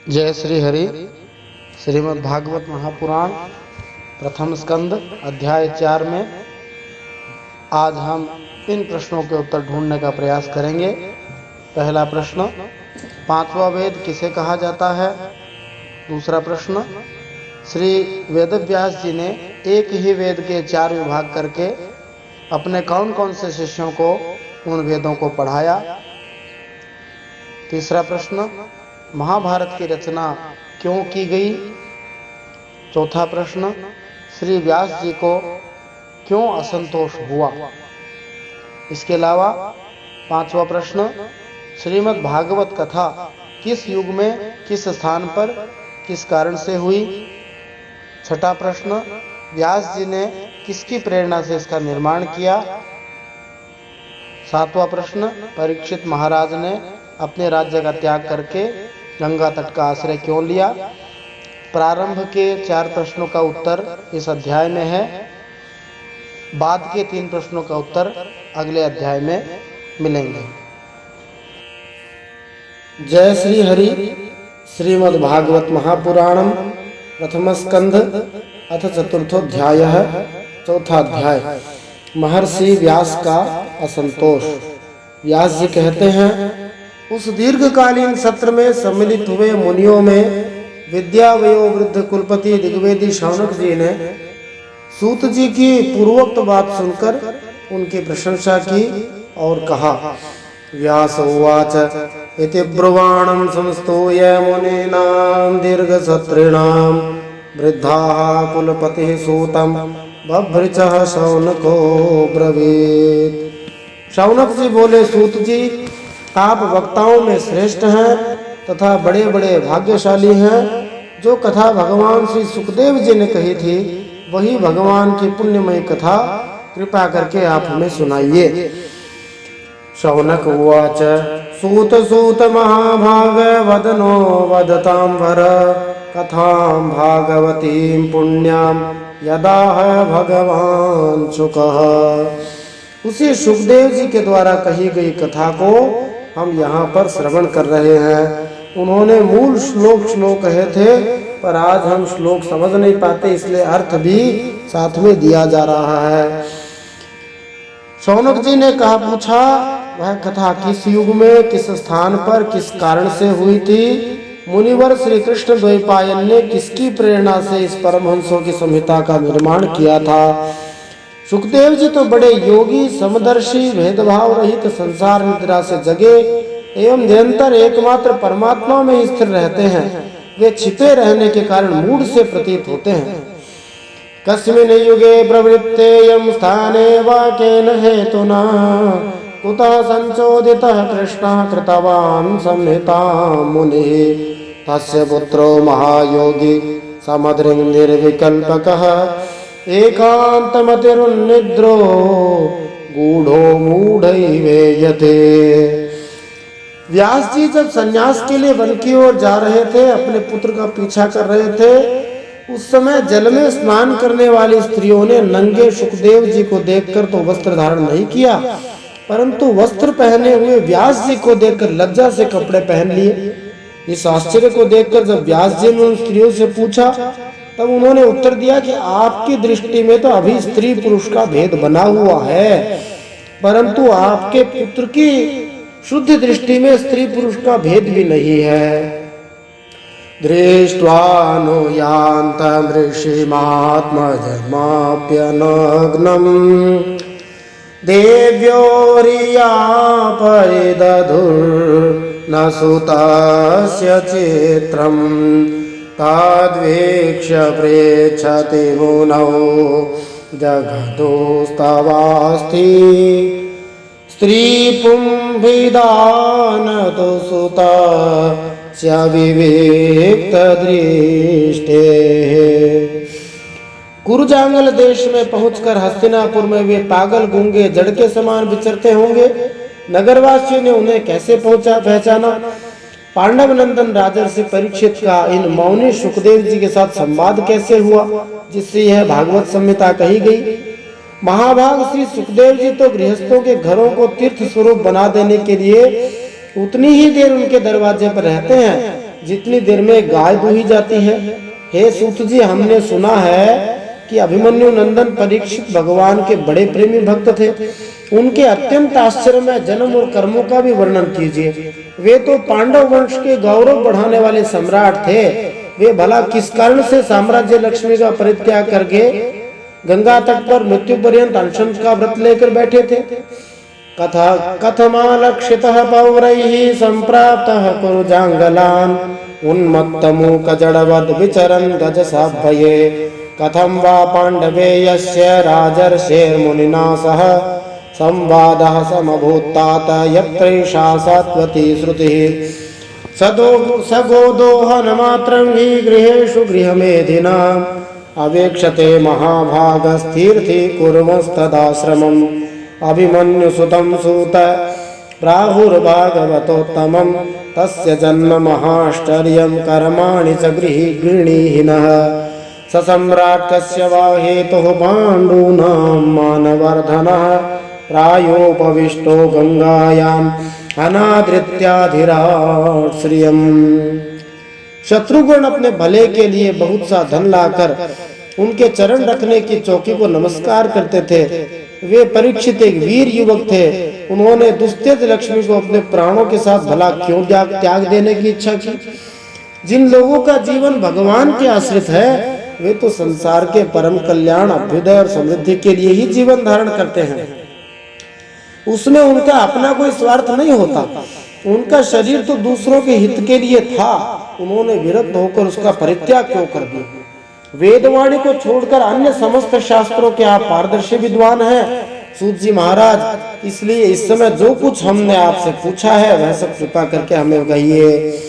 जय श्री हरि। श्रीमद् भागवत महापुराण प्रथम स्कंद अध्याय 4 में आज हम इन प्रश्नों के उत्तर ढूंढने का प्रयास करेंगे। पहला प्रश्न, पांचवा वेद किसे कहा जाता है? दूसरा प्रश्न, श्री वेदव्यास जी ने एक ही वेद के 4 विभाग करके अपने कौन कौन से शिष्यों को उन वेदों को पढ़ाया? तीसरा प्रश्न, महाभारत की रचना क्यों की गई? चौथा प्रश्न, श्री व्यास जी को क्यों असंतोष हुआ? इसके अलावा पांचवा प्रश्न, श्रीमद् भागवत कथा किस युग में, किस स्थान पर, किस कारण से हुई? छठा प्रश्न, व्यास जी ने किसकी प्रेरणा से इसका निर्माण किया? सातवां प्रश्न, परीक्षित महाराज ने अपने राज्य का त्याग करके गंगा तट का आश्रय क्यों लिया? प्रारंभ के 4 प्रश्नों का उत्तर इस अध्याय में है। बाद के 3 प्रश्नों का उत्तर अगले अध्याय में मिलेंगे। जय श्री हरि। श्रीमद् भागवत महापुराणम प्रथम स्कंध अथ चतुर्थोध्यायः। चौथा अध्याय, महर्षि व्यास का असंतोष। व्यास जी कहते हैं, उस दीर्घकालीन सत्र में सम्मिलित हुए मुनियों में विद्या वयोवृद्ध कुलपति दिग्वेदी शौनक जी ने सूत जी की पूर्वोक्त बात सुनकर उनकी प्रशंसा की और कहा, व्यास उवाच इति ब्रुवाणं संस्तूय मुनीनां दीर्घसत्रिणां वृद्धाः कुलपतिः सूतं बभ्रचः शौनको ब्रवीत्। शौनक जी बोले, सूत जी, आप वक्ताओं में श्रेष्ठ हैं तथा बड़े बड़े भाग्यशाली हैं। जो कथा भगवान श्री सुखदेव जी ने कही थी वही भगवान की पुण्यमयी कथा कृपा करके आप हमें सुनाइए। शौनक उवाच सूत सूत महाभाग वदनो वदतां वर कथां भागवतीं पुण्यां यदा है भगवान शुकः। उसी सुखदेव जी के द्वारा कही गई कथा को हम यहाँ पर श्रवण कर रहे हैं। उन्होंने मूल श्लोक कहे थे, पर आज हम श्लोक समझ नहीं पाते, इसलिए अर्थ भी साथ में दिया जा रहा है। शौनक जी ने कहा, पूछा, वह कथा किस युग में, किस स्थान पर, किस कारण से हुई थी? मुनिवर श्री कृष्ण द्वैपायन ने किसकी प्रेरणा से इस परमहंसों की संहिता का निर्माण किया था? सुखदेव जी तो बड़े योगी, समदर्शी, भेदभाव रहित, संसार निद्रा से जगे एवं निरंतर एकमात्र परमात्मा में ही स्थिर रहते हैं। वे छिपे रहने के कारण मूढ़ से प्रतीत होते हैं। कस्मिन् युगे प्रवृत्तेयं स्थाने वा केन हेतुना कुतः संचोदितः कृष्णः कृतवान् संहितां मुनिः तस्य पुत्रो महायोगी समदृङ् निर्विकल्पकः एकांतमतिरुन्निद्रो गूढ़ो मूढ़ैवेयते। व्यास जी जब सन्यास के लिए वन की ओर जा रहे थे, अपने पुत्र का पीछा कर रहे थे, उस समय जल में स्नान करने वाली स्त्रियों ने नंगे सुखदेव जी को देखकर तो वस्त्र धारण नहीं किया, परंतु वस्त्र पहने हुए व्यास जी को देखकर लज्जा से कपड़े पहन लिए। इस आश्चर्य को देखकर जब व्यास जी ने उन स्त्रियों से पूछा, तब उन्होंने उत्तर दिया कि आपकी दृष्टि में तो अभी स्त्री पुरुष का भेद बना हुआ है, परंतु आपके पुत्र की शुद्ध दृष्टि में स्त्री पुरुष का भेद भी नहीं है। दृष्ट्वानु यान्तं ऋषिमात्मजन्माप्यनग्नं देव्योरिया परिदधुर्न सुतस्य चित्रम् तद्वीक्ष्य प्रेक्षति मुनौ जगदोस्तवास्ति स्त्रीपुंभिदानतो सुतस्य विविक्तदृष्टेः। कुरुजांगल देश में पहुंचकर हस्तिनापुर में वे पागल गूंगे जड़ के समान विचरते होंगे। नगरवासियों ने उन्हें कैसे पहचाना? पांडव नंदन राजर्षि परीक्षित का इन मौनी सुखदेव जी के साथ संवाद कैसे हुआ, जिससे यह भागवत संहिता कही गई? महाभाग श्री सुखदेव जी तो गृहस्थों के घरों को तीर्थ स्वरूप बना देने के लिए उतनी ही देर उनके दरवाजे पर रहते हैं, जितनी देर में गाय दूही जाती है। हे सूत जी, हमने सुना है कि अभिमन्यु नंदन परीक्षित भगवान के बड़े प्रेमी भक्त थे। उनके अत्यंत आश्चर्यमय जन्म और कर्मों का भी वर्णन कीजिए। वे तो पांडव वंश के गौरव बढ़ाने वाले सम्राट थे। वे भला किस कारण से साम्राज्य लक्ष्मी का परित्याग करके गंगा तट पर मृत्यु पर्यंत अनशन का व्रत लेकर बैठे थे? कथा कथमालक्षितः पौरैः सम्प्राप्तः कुरु जांगलान् उन्मत्तमूक जडवद् विचरन् गजसाभये कथं वा पाण्डवे यस्य राजर्षेर्मुनिना सह संवादः समभूत्तात यत्रैषा सात्वती श्रुतिः सगोदोहनमात्रं हि गृहेषु गृहमेधिनाम् अवेक्षते महाभागस्तीर्थी कुर्मस्तदाश्रमम् अभिमन्युसुतं सूत प्राहुर्भागवतोत्तमं तस्य जन्म महाश्चर्यं कर्माणि च गृहीणीहिनः ससम्राट् कस्य वा हेतुः पाण्डूनां मानवर्धनः प्रायोपविष्टो गंगायाम् अनादृत्याधिराट् श्रियम्। शत्रुघ्न अपने भले के लिए बहुत सा धन लाकर उनके चरण रखने की चौकी को नमस्कार करते थे। वे परीक्षित एक वीर युवक थे। उन्होंने दुस्त्यज लक्ष्मी को अपने प्राणों के साथ भला क्यों त्याग देने की इच्छा की? जिन लोगों का जीवन भगवान के आश्रित है वे तो संसार के परम कल्याण, अभ्युदय और समृद्धि के लिए ही जीवन धारण करते हैं। उसमें उनका अपना कोई स्वार्थ नहीं होता। उनका शरीर तो दूसरों के हित के लिए था। उन्होंने विरक्त होकर उसका परित्याग क्यों कर दिया? वेदवाणी को छोड़कर अन्य समस्त शास्त्रों के आप पारदर्शी विद्वान हैं सूत जी महाराज। इसलिए इस समय जो कुछ हमने आपसे पूछा है वह सब कृपा करके हमें कहिए।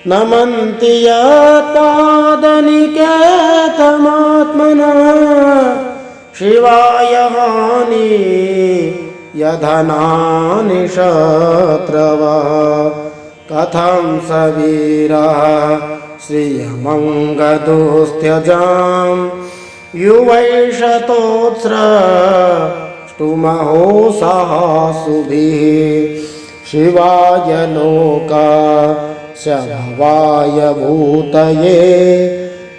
नमन्ति यत्पादनिकेतमात्मनः शिवाय हानि यधनानि शत्रवः कथं स वीरः श्रियमङ्गदुस्त्यजां युवैषतोत्स्रष्टुमहो साहसुभिः शिवाय लोकास्य भवाय भूतये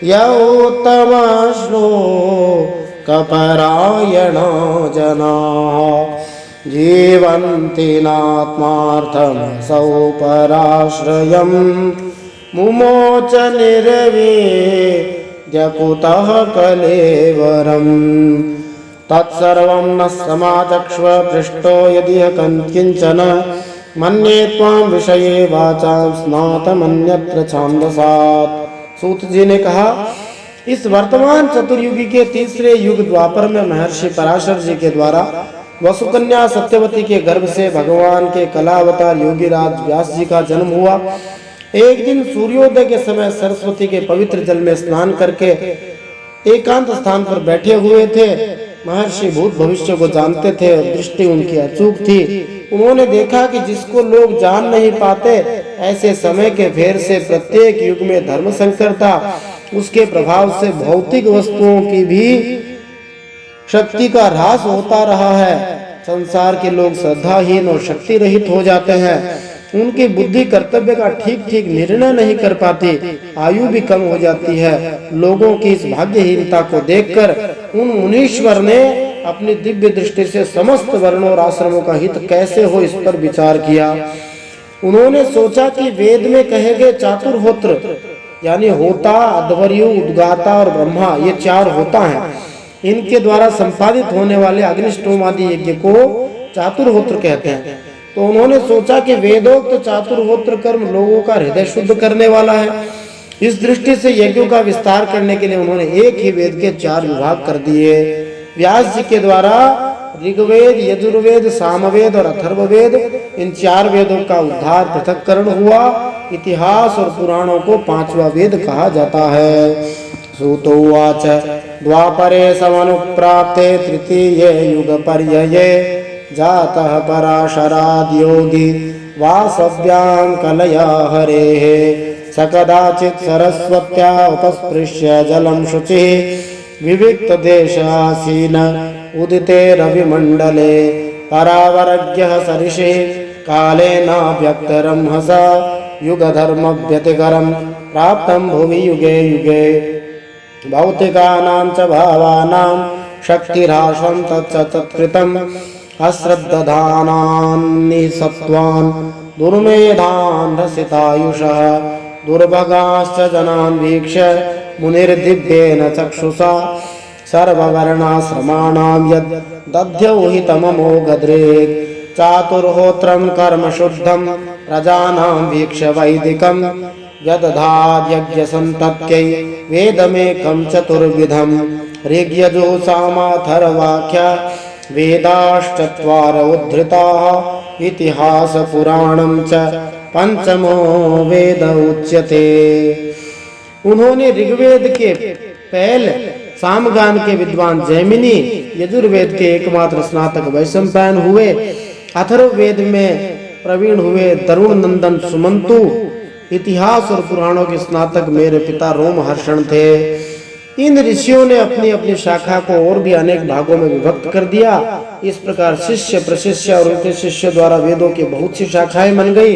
यौत्तमश्लोकपरायणो जनाः जीवन्ति नात्मार्थमसौ पराश्रयम् मुमोच निर्वेद्य कुतः कलेवरम् तत्सर्वं न समाचक्ष्व पृष्टो यदि किंचन मन्ये त्वां विषये वाचां स्नातमन्यत्र छान्दसात्। सूत जी ने कहा, इस वर्तमान चतुर्युगी के तीसरे युग द्वापर में महर्षि पराशर जी के द्वारा वसुकन्या सत्यवती के गर्भ से भगवान के कलावतार योगीराज व्यास जी का जन्म हुआ। एक दिन सूर्योदय के समय सरस्वती के पवित्र जल में स्नान करके एकांत स्थान पर बैठे हुए थे। महर्षि भूत भविष्य को जानते थे और दृष्टि उनकी अचूक थी। उन्होंने देखा कि जिसको लोग जान नहीं पाते, ऐसे समय के फेर से प्रत्येक युग में धर्म संकरता, उसके प्रभाव से भौतिक वस्तुओं की भी शक्ति का ह्रास होता रहा है। संसार के लोग श्रद्धाहीन और शक्ति रहित हो जाते हैं। उनकी बुद्धि कर्तव्य का ठीक ठीक निर्णय नहीं कर पाती, आयु भी कम हो जाती है। लोगों की इस भाग्यहीनता को देखकर उन मुनीश्वर ने अपनी दिव्य दृष्टि से समस्त वर्णों और आश्रमों का हित कैसे हो इस पर विचार किया। उन्होंने सोचा कि वेद में कहे गए चातुर्होत्र यानी होता, अध्वर्यु, उद्गाता और ब्रह्मा, ये चार होता हैं। इनके द्वारा संपादित होने वाले अग्निष्टोम आदि यज्ञ को चातुर्होत्र कहते हैं। तो उन्होंने सोचा कि वेदोक्त चातुर्होत्र कर्म लोगों का हृदय शुद्ध करने वाला है। इस दृष्टि से यज्ञों का विस्तार करने के लिए उन्होंने एक ही वेद के 4 विभाग कर दिए। व्यास जी के द्वारा ऋग्वेद, यजुर्वेद, सामवेद और अथर्ववेद, इन 4 वेदों का उद्धार पृथक्करण हुआ। इतिहास और पुराणों को 5वां वेद कहा जाता है। सूतोवाच द्वापरे समनुप्राप्ते तृतीये युगपर्यये जातः पराशराद् योगी वासव्यां कलया हरेः स कदाचित् सरस्वत्या उपस्पृश्य जलं शुचिः विविक्त देशासीन उदिते रविमण्डले परावरज्ञः सरिषे कालेनाव्यक्तरंहसा युगधर्मव्यतिकरं प्राप्तं भुवि युगे युगे भौतिकानां च भावानां शक्तिराशं तच्च तत्कृतम् अश्रद्धधानान्निसत्त्वान् दुर्मेधान् रसितायुषः दुर्भगाश्च जनान् वीक्ष्य मुनिर्दिव्येन चक्षुषा सर्ववर्णाश्रमाणां यद् दध्यौ हि तममोघदृक् चातुर्होत्रं कर्म शुद्धं प्रजानां वीक्ष्य वैदिकं यदधाद्यज्ञसन्तत्यै वेदमेकं चतुर्विधं ऋग्यजुःसामाथर्वाख्या वेदाश्चत्वार उद्धृताः इतिहासपुराणं च पंचमो वेद उच्यते। उन्होंने ऋग्वेद के पहले सामगान के विद्वान जैमिनी, यजुर्वेद के एकमात्र स्नातक वैशंपायन हुए, अथर्ववेद में प्रवीण हुए तरुण नंदन सुमंतु, इतिहास और पुराणों के स्नातक मेरे पिता रोमहर्षण थे। इन ऋषियों ने अपनी अपनी शाखा को और भी अनेक भागों में विभक्त कर दिया। इस प्रकार शिष्य प्रशिष्य और उनके शिष्य द्वारा वेदों की बहुत सी शाखाएं बन गई।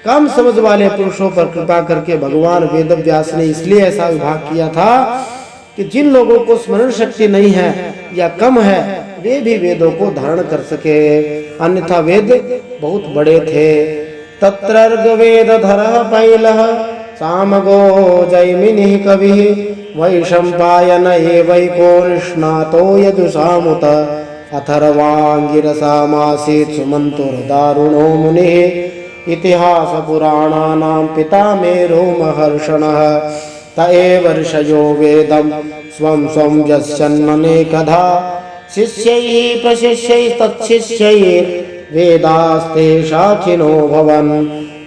कम समझ वाले पुरुषों पर कृपा करके भगवान वेदव्यास ने इसलिए ऐसा विभाग किया था कि जिन लोगों को स्मरण शक्ति नहीं है या कम है वे भी वेदों को धारण कर सके, अन्यथा वेद बहुत बड़े थे। तत्रर्ग वेदधरः पैलः सामगो जैमिनिः कविः वैशंपायन एवैको निष्णातो यजुषामुत अथर्वांगिरसामासीत् सुमन्तुर्दारुणो मुनिः इतिहास पुराणानां पिता मे रोमहर्षणः त एव ऋषयो वेदं स्वं स्वं यस्यन्ननेकधा शिष्यैः प्रशिष्यैस्तच्छिष्यैर्वेदास्ते शाखिनो भवन्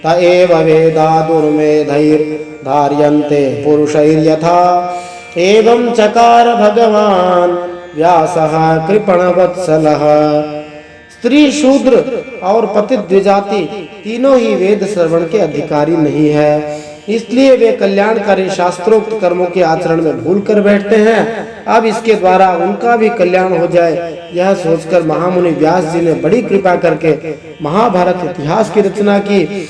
त एव वेदा दुर्मेधैर्धार्यन्ते पुरुषैर्यथा एवं चकार भगवान् व्यासः कृपणवत्सलः। स्त्री शूद्र और पतित द्विजाति तीनों ही वेद श्रवण के अधिकारी नहीं है, इसलिए वे कल्याणकारी शास्त्रोक्त कर्मों के आचरण में भूल कर बैठते हैं। अब इसके द्वारा उनका भी कल्याण हो जाए, यह सोचकर महामुनि व्यास जी ने बड़ी कृपा करके महाभारत इतिहास की रचना की।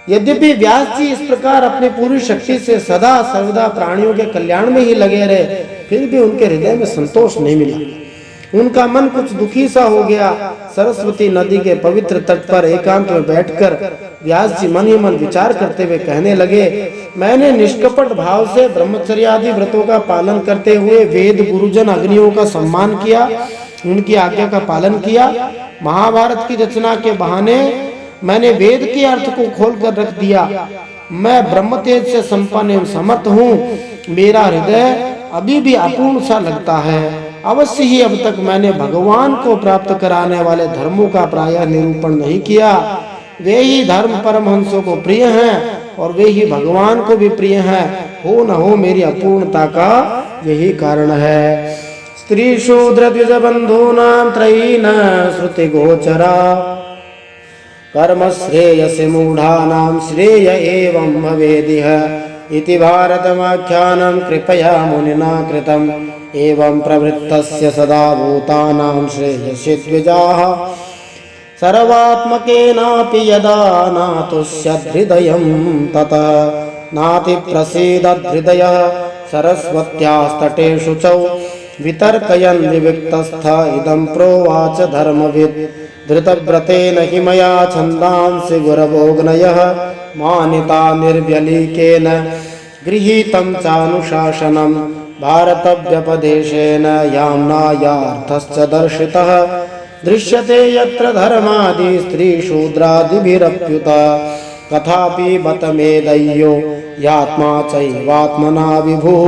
यद्यपि व्यास जी इस प्रकार अपनी पूरी शक्ति से सदा सर्वदा प्राणियों के कल्याण में ही लगे रहे, फिर भी उनके हृदय में संतोष नहीं मिला। उनका मन कुछ दुखी सा हो गया। सरस्वती नदी के पवित्र तट पर एकांत में बैठकर व्यास जी मन ही मन विचार करते हुए कहने लगे, मैंने निष्कपट भाव से ब्रह्मचर्य आदि व्रतों का पालन करते हुए वेद गुरुजन अग्नियों का सम्मान किया, उनकी आज्ञा का पालन किया। महाभारत की रचना के बहाने मैंने वेद के अर्थ को खोल कर रख दिया। मैं ब्रह्म तेज से संपन्न एवं समर्थ हूँ। मेरा हृदय अभी भी अपूर्ण सा लगता है। अवश्य ही अब तक मैंने भगवान को प्राप्त कराने वाले धर्मों का प्रायः निरूपण नहीं किया। वे ही धर्म परमहंसों को प्रिय हैं और वे ही भगवान को भी प्रिय हैं। हो न हो मेरी अपूर्णता का यही कारण है। स्त्री शूद्र द्विज बंधूनां त्रयीन श्रुति गोचरा कर्म श्रेयसि मूढ़ानां श्रेय एवं भवेदिह इति भारतमाख्यानं कृपया मुनिना कृतम् एवं प्रवृत्तस्य सदा भूतानां श्रेयसि द्विजाः सर्वात्मकेनापि यदा नातुष्यद्हृदयं ततः नाति प्रसीदद्हृदयः सरस्वत्यास्तटेषु च वितर्कयन् विविक्तस्थ इदं प्रोवाच धर्मविद् धृतव्रतेन हि मया छन्दांसि गुरवोऽग्नयः मानिता निर्व्यलीकेन गृहीतं चानुशासनं भारतव्यपदेशेन याम्नायार्थश्च दर्शितः दृश्यते यत्र धर्मादि स्त्रीशूद्रादिभिरप्युत तथापि बत मे दय्यो यात्मा चैवात्मना विभुः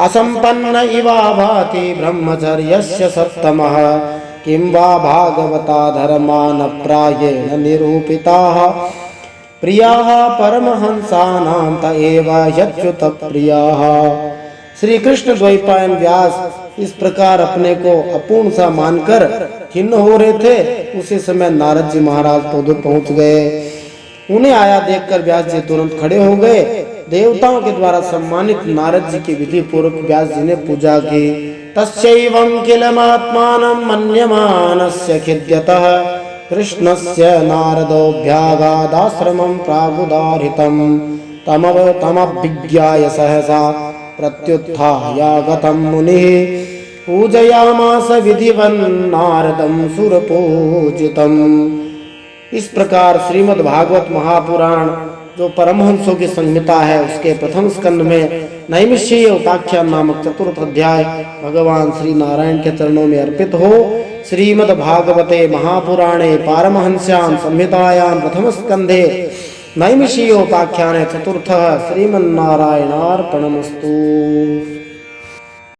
असम्पन्न इवा भाति ब्रह्मचर्यस्य सत्तमः किं वा भागवता धर्मा न प्रायेण निरूपिताः प्रियाः परमहंसानां त एव ह्यच्युत प्रियाः। श्री कृष्ण द्वैपायन व्यास इस प्रकार अपने को अपूर्ण सा मानकर खिन्न हो रहे थे। उसी समय नारद जी महाराज पहुंच गए। उन्हें आया देखकर व्यास जी तुरंत खड़े हो गए। देवताओं के द्वारा सम्मानित नारद जी की विधि पूर्वक व्यास जी ने पूजा की। तस्यैवं किलमात्मानं मन्यमानस्य खिद्यतः कृष्णस्य नारदोऽभ्यागादाश्रमं प्रागुदारितं तमभिज्ञाय सहसा प्रत्युत्थायागतं मुनिः पूजयामास विधिवन्नारदं सुरपूजितम्। इस प्रकार श्रीमद् भागवत महापुराण जो परमहंसों की संहिता है उसके प्रथम स्कंद में नैमिषीय उपाख्यान नामक चतुर्थ अध्याय भगवान श्री नारायण के चरणों में अर्पित हो। श्रीमद् भागवते महापुराणे पारमहंस्यां संहितायां प्रथम स्कंधे नैमिषीय उपाख्याने चतुर्थः श्रीमन्नारायणार्पणमस्तु।